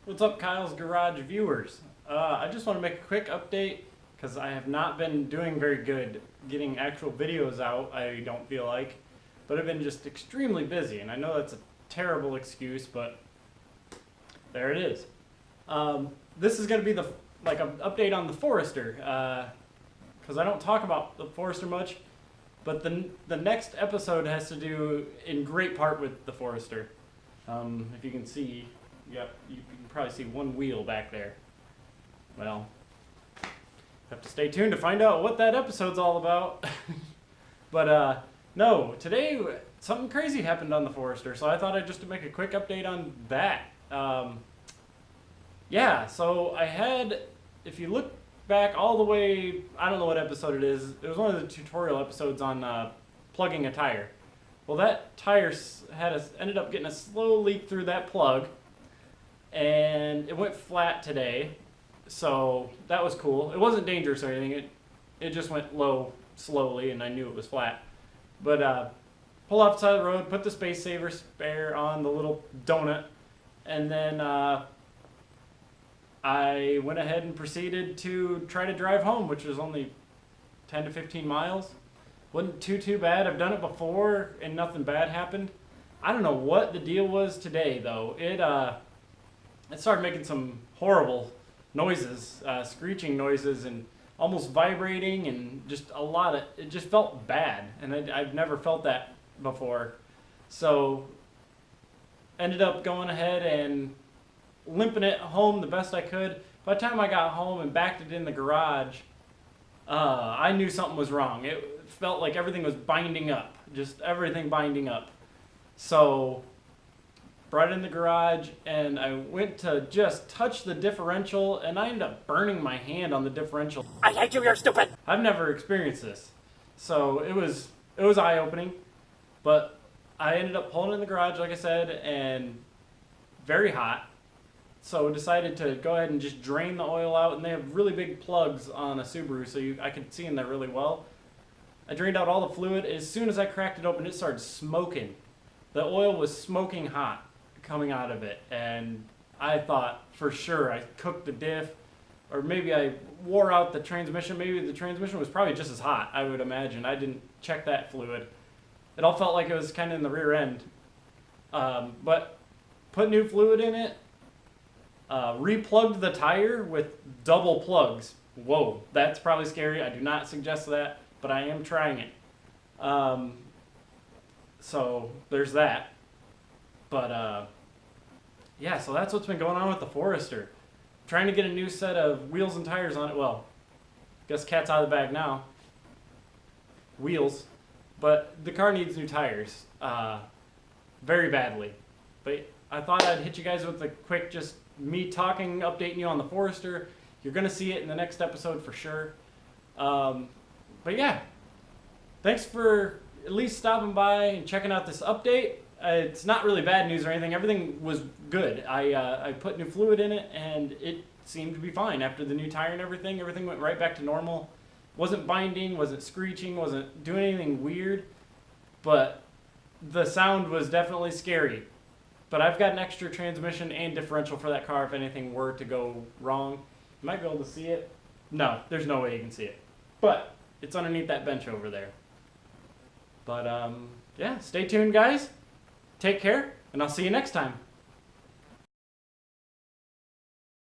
What's up, Kyle's Garage viewers? I just want to make a quick update because I have not been doing very good getting actual videos out, I don't feel like. But I've been just extremely busy, and I know that's a terrible excuse, but there it is. This is going to be an update on the Forester, because I don't talk about the Forester much, but the next episode has to do in great part with the Forester. If you can see, yep, you can probably see one wheel back there. Well, have to stay tuned to find out what that episode's all about. But no, today something crazy happened on the Forester, so I thought I'd just make a quick update on that. Yeah, so I had, if you look back all the way, I don't know what episode it is, it was one of the tutorial episodes on plugging a tire. Well, that tire ended up getting a slow leak through that plug, and it went flat today, so that was cool. It wasn't dangerous or anything, it just went low slowly, and I knew it was flat. But pull off the side of the road, put the space saver spare on the little donut, and then I went ahead and proceeded to try to drive home, which was only 10 to 15 miles. Wasn't too bad. I've done it before and nothing bad happened. I don't know what the deal was today though. It started making some horrible noises, screeching noises, and almost vibrating, and just a lot of, it just felt bad, and I've never felt that before. So ended up going ahead and limping it home the best I could. By the time I got home and backed it in the garage, I knew something was wrong. It felt like everything was binding up, just everything binding up. So brought it in the garage, and I went to just touch the differential, and I ended up burning my hand on the differential. I hate you, you're stupid! I've never experienced this. So it was eye-opening, but I ended up pulling it in the garage, like I said, and very hot. So decided to go ahead and just drain the oil out, and they have really big plugs on a Subaru, so I could see in there really well. I drained out all the fluid. As soon as I cracked it open, it started smoking. The oil was smoking hot coming out of it, and I thought for sure I cooked the diff, or maybe I wore out the transmission. Maybe the transmission was probably just as hot, I would imagine. I didn't check that fluid. It all felt like it was kind of in the rear end. But put new fluid in it, replugged the tire with double plugs. Whoa, that's probably scary. I do not suggest that, but I am trying it. So there's that. But yeah, so that's what's been going on with the Forester. Trying to get a new set of wheels and tires on it. Well, guess cat's out of the bag now. Wheels. But the car needs new tires. Very badly. But I thought I'd hit you guys with a quick, just me talking, updating you on the Forester. You're going to see it in the next episode for sure. But yeah, thanks for at least stopping by and checking out this update. It's not really bad news or anything. Everything was good. I put new fluid in it, and it seemed to be fine. After the new tire and everything went right back to normal. Wasn't binding, wasn't screeching, wasn't doing anything weird, but the sound was definitely scary. But I've got an extra transmission and differential for that car if anything were to go wrong. You might be able to see it. No, there's no way you can see it. But it's underneath that bench over there. But yeah, stay tuned, guys. Take care, and I'll see you next time.